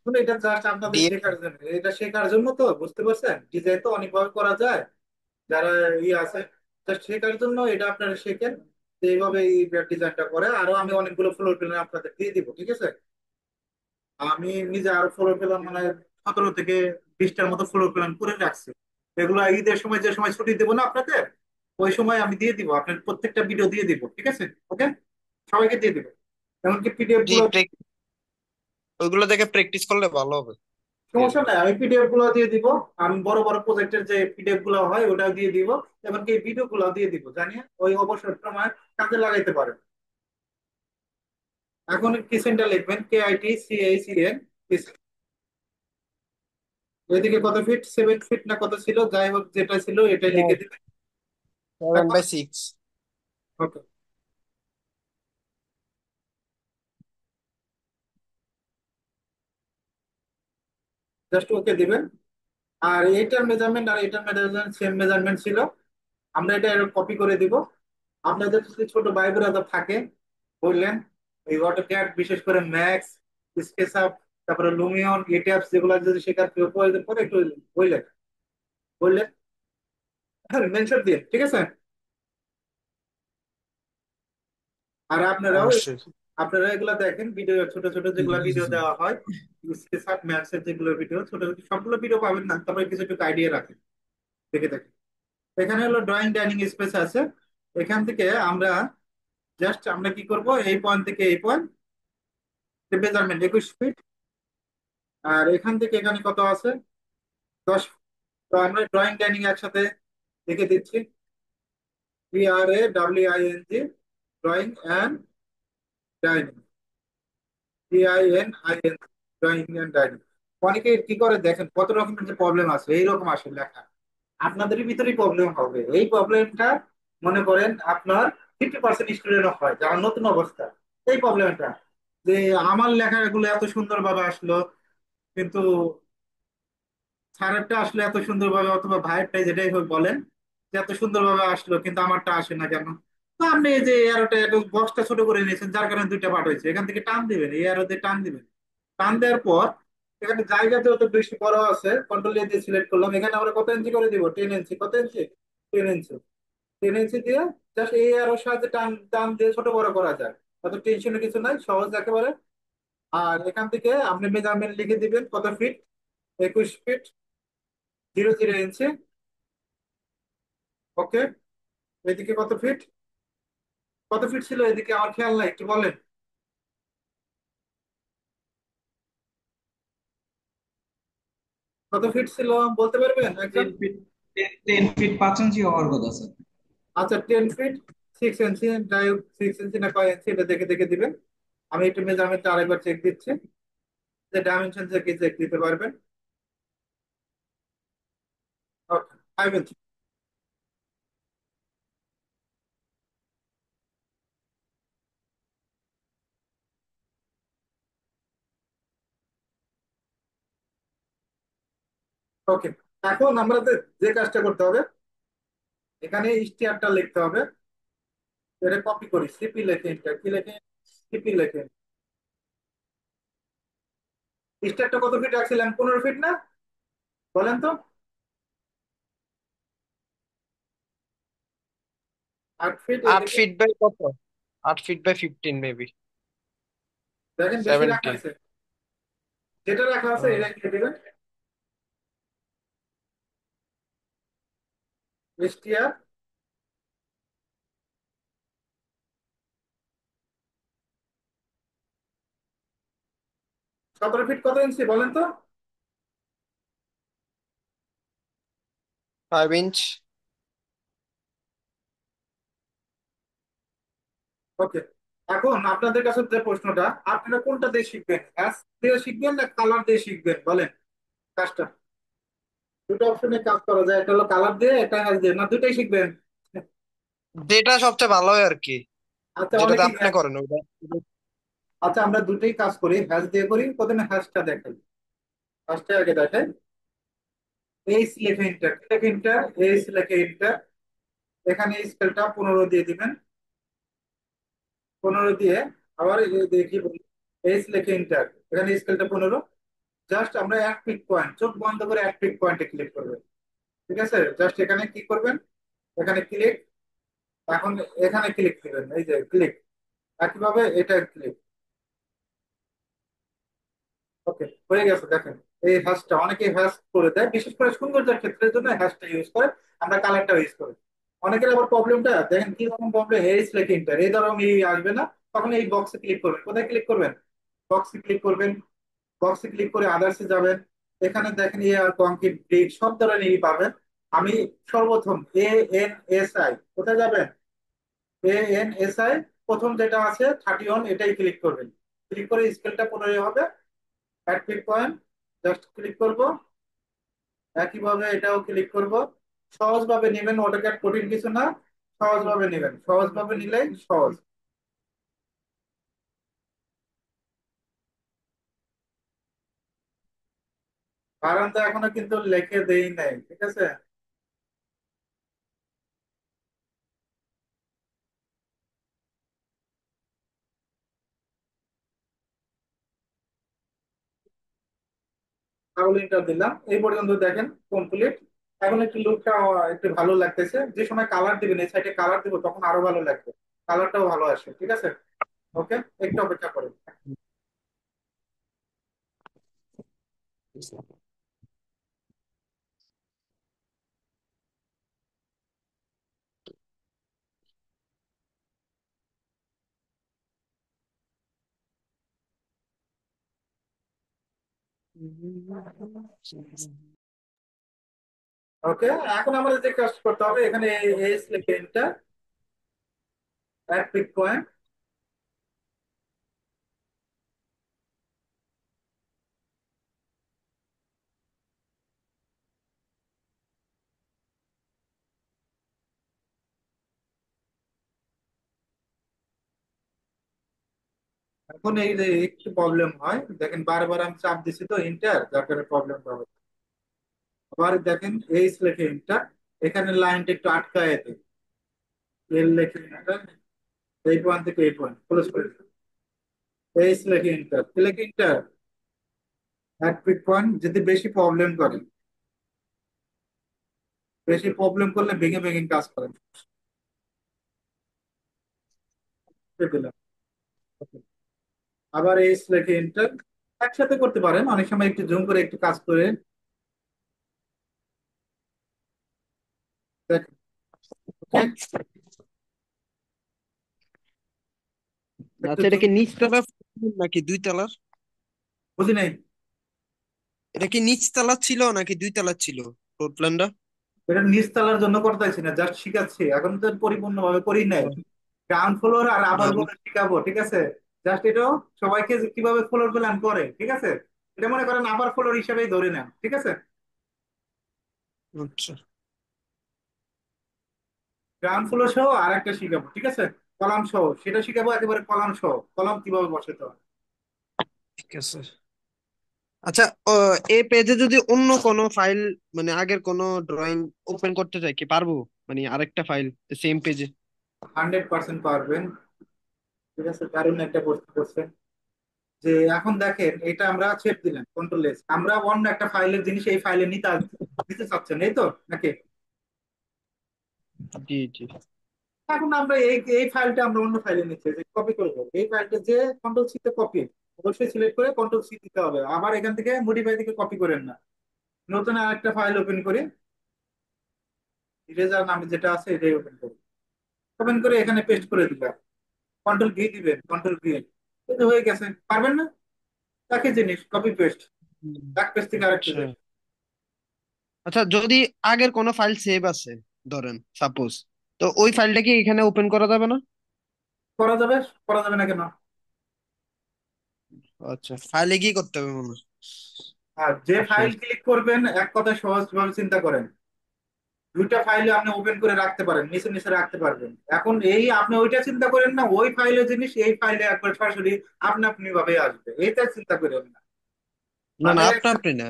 শুনুন, এটা জাস্ট আপনাদের ডিএম। শেখার জন্য, এটা শেখার জন্য, তো বুঝতে পারছেন ডিজাইন তো অনেকভাবে করা যায়, যারা ই আছে, জাস্ট শেখার জন্য এটা আপনারা শেখেন যে এইভাবে এই ডিজাইনটা করে। আরো আমি অনেকগুলো ফ্লোর প্ল্যান আপনাদের দিয়ে দিব, ঠিক আছে? আমি নিজে আরো ফ্লোর প্ল্যান মানে 17 থেকে 20টার মতো ফ্লোর প্ল্যান করে রাখছি। এগুলো ঈদের সময়, যে সময় ছুটি দেবো না আপনাদের, ওই সময় আমি দিয়ে দিব, আপনার প্রত্যেকটা ভিডিও দিয়ে দিব, ঠিক আছে? ওকে, সবাইকে দিয়ে দিব, এমনকি পিডিএফ জি, গুলো। ওইগুলো দেখে প্র্যাকটিস করলে ভালো হবে। দিয়ে সমস্যা দিবেন। নাই, আমি পিডিএফ গুলো দিয়ে দিব। আমি বড় বড় প্রজেক্টের যে পিডিএফ গুলো হয় ওটাও দিয়ে দিব, এমনকি এই ভিডিও গুলো দিয়ে দিব, জানিয়ে ওই অবসর সময় কাজে লাগাইতে পারেন। এখন কিচেনটা লিখবেন KITCHEN। এদিকে কত ফিট, 7 ফিট না কত ছিল, যাই হোক যেটা ছিল এটাই লিখে দিবেন। 7/6। ওকে, জাস্ট ওকে দিবেন। আর এইটার মেজারমেন্ট আর এটার মেজারমেন্ট সেম মেজারমেন্ট ছিল, আমরা এটা কপি করে দিব। আপনাদের যদি ছোট ভাই ব্রাদার থাকে, বললেন এই অটোক্যাড, বিশেষ করে ম্যাক্স, স্কেচআপ, তারপরে লুমিয়ন, এট্যাপস, যেগুলো যদি শেখার কেউ প্রয়োজন পড়ে একটু বললেন, বললেন, হ্যাঁ মেনশন দিয়ে, ঠিক আছে? আর আপনারাও, অবশ্যই। আপনারা এগুলো দেখেন ভিডিও, ছোট ছোট যেগুলো ভিডিও দেওয়া হয়, স্কেচআপ ম্যাক্স এর যেগুলো ভিডিও, ছোট ছোট সবগুলো ভিডিও পাবেন না, তারপরে কিছু একটু আইডিয়া রাখেন, দেখে দেখেন। এখানে হলো ড্রয়িং ডাইনিং স্পেস আছে, এখান থেকে আমরা জাস্ট আমরা কি করব, এই পয়েন্ট থেকে এই পয়েন্ট মেজারমেন্ট 21 ফিট, আর এখান থেকে এখানে কত আছে, 10 ফিট। তো আমরা ড্রয়িং ডাইনিং একসাথে লিখে দিচ্ছি, DRAWING, drawing and dining, DINING, drawing and dining. অনেকে কি করে দেখেন, কত রকমের যে প্রবলেম আছে, এইরকম আসে লেখা, আপনাদেরই ভিতরেই প্রবলেম হবে। এই প্রবলেমটা মনে করেন আপনার 50% স্টুডেন্ট হয় যারা নতুন অবস্থা, এই প্রবলেমটা যে আমার লেখাগুলো এত সুন্দরভাবে আসলো, কিন্তু স্যারেরটা আসলে এত সুন্দরভাবে, অথবা ভাইয়েরটাই যেটাই হোক বলেন, যে এত সুন্দরভাবে আসলো কিন্তু আমারটা আসে না কেন? তো আপনি এই যে এরোটা একটু বক্সটা ছোট করে নিয়েছেন, যার কারণে দুইটা পার্ট হয়েছে, এখান থেকে টান দিবেন, এই এরো দিয়ে টান দিবেন। টান দেওয়ার পর এখানে জায়গা যেহেতু বেশি বড় আছে, কন্ট্রোল দিয়ে সিলেক্ট করলাম, এখানে আমরা কত ইঞ্চি করে দিব, 10 ইঞ্চি, কত ইঞ্চি, 10 ইঞ্চি। 10 ইঞ্চি দিয়ে জাস্ট এই আরোর সাহায্যে টান টান দিয়ে ছোট বড় করা যায়, অত টেনশনের কিছু নাই, সহজ একেবারে। আর এখান থেকে আপনি মেজারমেন্ট লিখে দিবেন, কত ফিট, 21 ফিট 00 ইঞ্চি। ওকে, এদিকে কত ফিট, কত ফিট ছিল এদিকে, আমার খেয়াল নাই, একটু বলেন। কত ফিট ছিল বলতে পারবেন একজন? 10 ফিট, 10 ফিট 5 ইঞ্চি হওয়ার কথা স্যার। আচ্ছা, 10 ফিট 6 ইঞ্চি, যাই হোক 6 ইঞ্চি না কয় ইঞ্চি, এটা দেখে দেখে দিবেন। আমি একটু মেজারমেন্টটা আরেকবার চেক দিচ্ছি, যে ডাইমেনশন থেকে চেক দিতে পারবেন। ওকে, 5 ইঞ্চি। ওকে, এখন আমাদের যে কাজটা করতে হবে, এখানে স্টিয়ারটা লিখতে হবে। এটা কপি করি, সিপি লেখে, এটা কি লেখে, সিপি লেখে। স্টিয়ারটা কত ফিট রাখছিলাম, 15 ফিট না, বলেন তো? 8 ফিট আট এদিকে, ফিট বাই কত? 8 ফিট বাই 15 মেবি। দেখেন বেশি রাখা 17। আছে, যেটা রাখা আছে এটা লিখে দিবেন। স্টিয়ার 17 ফিট কত ইঞ্চি বলেন তো? 5 ইঞ্চ। ওকে, এখন আপনাদের কাছে যে প্রশ্নটা, আপনারা কোনটা দিয়ে শিখবেন, হ্যাশ দিয়ে শিখবেন না কালার দিয়ে শিখবেন বলেন কাজটা? দুটো অপশনে কাজ করা যায়, একটা হলো কালার দিয়ে, একটা হ্যাশ দিয়ে, না দুটাই শিখবেন? যেটা সবচেয়ে ভালো হয় আর কি, আচ্ছা যেটাতে অনেকেই আপনি করেন ওইটা। আচ্ছা আমরা দুটোই কাজ করি, হ্যাশ দিয়ে করি। প্রথমে হ্যাশটা দেখাই, হ্যাশটা আগে দেখাই। এইচ লেখে ইন্টার, কি লেখে ইন্টার? এইচ লেখে ইন্টার। এখানে স্কেলটা 15 দিয়ে দিবেন, 15 দিয়ে আবার এই যে দেখি বলি, এইচ লেখে ইন্টার, এখানে স্কেলটা 15। জাস্ট আমরা এক পিক পয়েন্ট, চোখ বন্ধ করে এক পিক পয়েন্টে ক্লিক করবেন। ঠিক আছে, জাস্ট এখানে কি করবেন, এখানে ক্লিক। এখন এখানে ক্লিক দিবেন, এই যে ক্লিক। একইভাবে এটা ক্লিক। ওকে, হয়ে গেছে দেখেন। এই হ্যাশটা অনেকে হ্যাশ করে দেয়, বিশেষ করে সৌন্দর্যের ক্ষেত্রের জন্য হ্যাশটা ইউজ করে। আমরা কালারটা ইউজ করি। অনেকের আবার প্রবলেমটা দেখেন কি রকম প্রবলেম, এইচ লেখে ইন্টার, এই ধরো এই আসবে না। তখন এই বক্সে ক্লিক করবেন। কোথায় ক্লিক করবেন? বক্সে ক্লিক করবেন। বক্সে ক্লিক করে আদার্সে যাবেন। এখানে দেখেন এ আর কংক্রিট ব্রিক সব ধরনের পাবেন। আমি সর্বপ্রথম এ এন এস আই, কোথায় যাবেন? এ এন এস আই, প্রথম যেটা আছে 31, এটাই ক্লিক করবেন। ক্লিক করে স্কেলটা 15 হবে। Add click point, just click করব। একইভাবে এটাও ক্লিক করব। সহজভাবে নেবেন, অটোক্যাড কঠিন কিছু না। সহজভাবে নেবেন, সহজভাবে নিলেই সহজ। বারান্দা এখনো কিন্তু লিখে দেই নাই, ঠিক আছে? লিঙ্কটা দিলাম, এই পর্যন্ত দেখেন কমপ্লিট। এখন একটু লুকটা একটু ভালো লাগতেছে। যে সময় কালার দিবেন, এই সাইডে কালার দিব, তখন আরো ভালো লাগবে। কালারটাও ভালো আসে, ঠিক আছে? ওকে, একটু অপেক্ষা করুন। ওকে, এখন আমাদের যে কাজ করতে হবে, এখানে এস লিখে এন্টার, এক ক্লিক পয়েন্ট। এখন এই যে একটু প্রবলেম হয়, দেখেন বারবার আমি চাপ দিচ্ছি তো এন্টার, যার কারণে প্রবলেমটা হবে। আবার দেখেন এইচ লেখে এন্টার, এখানে লাইনটা একটু আটকায় দেয়। এল লেখে এন্টার, এই পয়েন্ট থেকে এই পয়েন্ট ক্লোজ করে দিন। এইচ লেখে এন্টার, কি লেখে এন্টার? এক ক্লিক পয়েন্ট। যদি বেশি প্রবলেম করে, বেশি প্রবলেম করলে ভেঙে ভেঙে কাজ করেন। দিলাম। Okay. আবার এইচ লেখে এন্টার। একসাথে করতে পারেন, অনেক সময় একটু জুম করে একটু কাজ করে দেখেন। ওকে, একটু আচ্ছা, এটা জুম। কি নিচতলা নাকি দুই তলার? বুঝি নাই। এটা কি নিচতলা ছিল নাকি দুই তলার ছিল ফ্লোর প্ল্যানটা? এটা নিচতলার জন্য করতেছি না, জাস্ট শিখাচ্ছি, এখন তো পরিপূর্ণ ভাবে করি নাই। গ্রাউন্ড ফ্লোর আর আপার না, ফ্লোর শিখাবো, ঠিক আছে? জাস্ট এটাও সবাইকে যে কিভাবে ফ্লোর প্ল্যান করে, ঠিক আছে? এটা মনে করেন আপার ফ্লোর হিসেবেই ধরে নেন, ঠিক আছে? আচ্ছা, গ্রাউন্ড ফ্লোর সহ আর একটা শিখাবো, ঠিক আছে? কলাম সহ সেটা শিখাবো, একেবারে কলাম সহ, কলাম কিভাবে বসাতে হয়। ঠিক আছে। আচ্ছা, এই পেজে যদি অন্য কোনো ফাইল, মানে আগের কোনো ড্রয়িং ওপেন করতে চাই কি পারবো? মানে আরেকটা ফাইল সেম পেজে? 100% পারবেন। ঠিক আছে, দারুণ একটা প্রশ্ন করছেন। যে এখন দেখেন, এটা আমরা ছেড়ে দিলাম কন্ট্রোল এস, আমরা অন্য একটা ফাইলের জিনিস এই ফাইলে নিতে দিতে চাচ্ছেন, এই তো নাকি? জি জি। এখন আমরা এই এই ফাইলটা আমরা অন্য ফাইলে নিচ্ছি, যে কপি করবো এই ফাইলটা, যে কন্ট্রোল সি তে কপি, অবশ্যই সিলেক্ট করে কন্ট্রোল সি দিতে হবে। আবার এখান থেকে মডিফাই থেকে কপি করেন না। নতুন আর একটা ফাইল ওপেন করি, ইরেজার নামে যেটা আছে এটাই ওপেন করি। ওপেন করে এখানে পেস্ট করে দিলাম। কন্ট্রোল ভি দিবেন, কন্ট্রোল ভি। এই যে হয়ে গেছে, পারবেন না? একই জিনিস, কপি পেস্ট, এক পেজ থেকে আরেক আচ্ছা। পেজে। আচ্ছা, যদি আগের কোনো ফাইল সেভ আছে ধরেন সাপোজ, তো ওই ফাইলটা কি এখানে ওপেন করা যাবে না? করা যাবে, করা যাবে না কেন? আচ্ছা, ফাইলে কি করতে হবে মনে হয়? আর যে আসলে ফাইল ক্লিক করবেন, এক কথায় সহজভাবে চিন্তা করেন, দুইটা ফাইলে আপনি ওপেন করে রাখতে পারেন, নিচে নিচে রাখতে পারবেন। এখন এই আপনি ওইটা চিন্তা করেন না, ওই ফাইলের জিনিস এই ফাইলে একবার সরাসরি আপনা আপনি ভাবে আসবে, এইটা চিন্তা করেন না। না না, মানে আপনা আপনি না।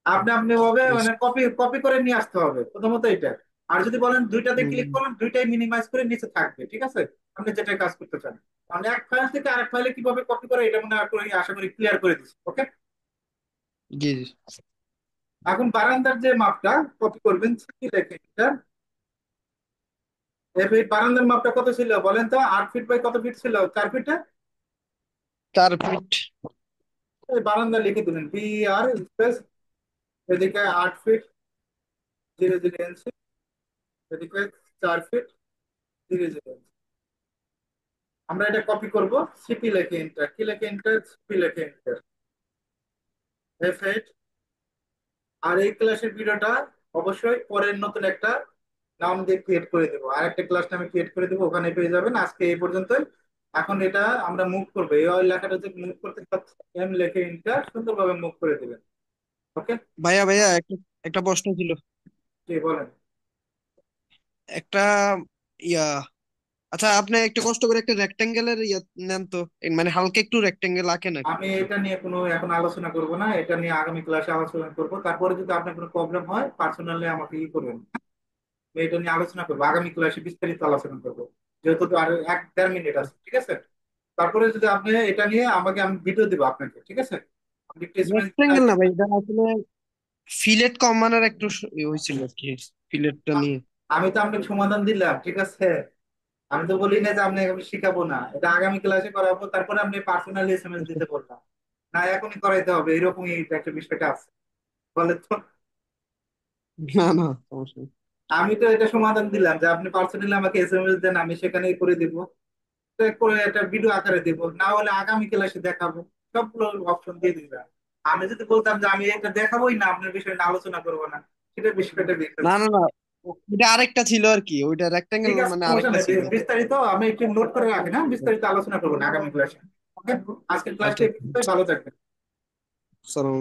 আপনি আপনি ভাবে মানে কপি কপি করে নিয়ে আসতে হবে প্রথমত এটা। আর যদি বলেন দুইটাতে ক্লিক হুম, করুন, দুইটাই মিনিমাইজ করে নিচে থাকবে, ঠিক আছে? আপনি যেটা কাজ করতে চান। মানে এক ফাইল থেকে আরেক ফাইলে কিভাবে কপি করে, এটা মনে করি আশা করি ক্লিয়ার করে দিচ্ছি, ওকে? জি জি। এখন বারান্দার যে মাপটা কপি করবেন, কি লেখে এটা? এই বারান্দার মাপটা কত ছিল বলেন তো? 8 ফিট বাই কত ফিট ছিল, 4 ফিটে? 4 ফিট। এই বারান্দা লিখে দিলেন, BR স্পেস, এদিকে 8 ফিট 0 0 ইঞ্চি, এদিকে 4 ফিট 0 0 ইঞ্চি। আমরা এটা কপি করব, সিপি লেখে এন্টার, কি লেখে এন্টার, সিপি লেখে এন্টার, F8। আর এই ক্লাসের ভিডিওটা অবশ্যই পরের নতুন একটা নাম দিয়ে ক্রিয়েট করে দেবো, আর একটা ক্লাস নামে ক্রিয়েট করে দেবো, ওখানে পেয়ে যাবেন। আজকে এই পর্যন্তই। এখন এটা আমরা মুভ করবো, এই ওই লেখাটা যে মুভ করতে চাচ্ছি, এম লেখে এন্টার, সুন্দরভাবে মুভ করে দিবেন, ওকে? ভাইয়া ভাইয়া, একটা একটা প্রশ্ন ছিল। কি বলেন? একটা ইয়া, আচ্ছা আপনি একটু কষ্ট করে একটা রেক্টেঙ্গেলের ইয়া নেন তো, মানে হালকা একটু রেক্টেঙ্গেল আঁকেন আর কি। আমি এটা নিয়ে কোনো এখন আলোচনা করব না, এটা নিয়ে আগামী ক্লাসে আলোচনা করব। তারপরে যদি আপনার কোনো প্রবলেম হয় পার্সোনালি আমাকে করবেন, আমি এটা নিয়ে আলোচনা করবো আগামী ক্লাসে, বিস্তারিত আলোচনা করবো, যেহেতু তো আর 1-1.5 মিনিট আছে, ঠিক আছে? তারপরে যদি আপনি এটা নিয়ে আমাকে, আমি ভিডিও দিব আপনাকে, ঠিক আছে? আপনি একটু রেক্টেঙ্গেল না ভাই, এটা আসলে ফিলেট কমানোর একটু হয়েছিল আর কি, ফিলেটটা নিয়ে। আমি তো আপনাকে সমাধান দিলাম, ঠিক আছে? আমি তো বলি না যে আপনি আমি শিখাবো না, এটা আগামী ক্লাসে করাবো, তারপরে আপনি পার্সোনালি SMS দিতে বললাম না, এখনই করাইতে হবে, এরকমই একটা বিষয়টা আছে, বলে তো। না না, সমস্যা নেই। আমি তো এটা সমাধান দিলাম যে আপনি পার্সোনালি আমাকে SMS দেন, আমি সেখানেই করে দিব, তো করে একটা ভিডিও আকারে দিব, না হলে আগামী ক্লাসে দেখাবো, সবগুলো অপশন দিয়ে দিবে। আমি যদি বলতাম যে আমি এটা দেখাবোই না, আপনার বিষয় নিয়ে আলোচনা করবো না, সেটা বিষয়টা দেখতে। না না না, এটা আরেকটা ছিল আর কি, ওইটা রেক্টেঙ্গেল ঠিক আছে, মানে সমস্যা আরেকটা নেই, ছিল। বিস্তারিত আমি একটু নোট করে রাখি, না বিস্তারিত আলোচনা করবো না আগামী ক্লাসে, ওকে? আজকের ক্লাসটা আচ্ছা, এই পর্যন্তই, ভালো থাকবেন। সালাম।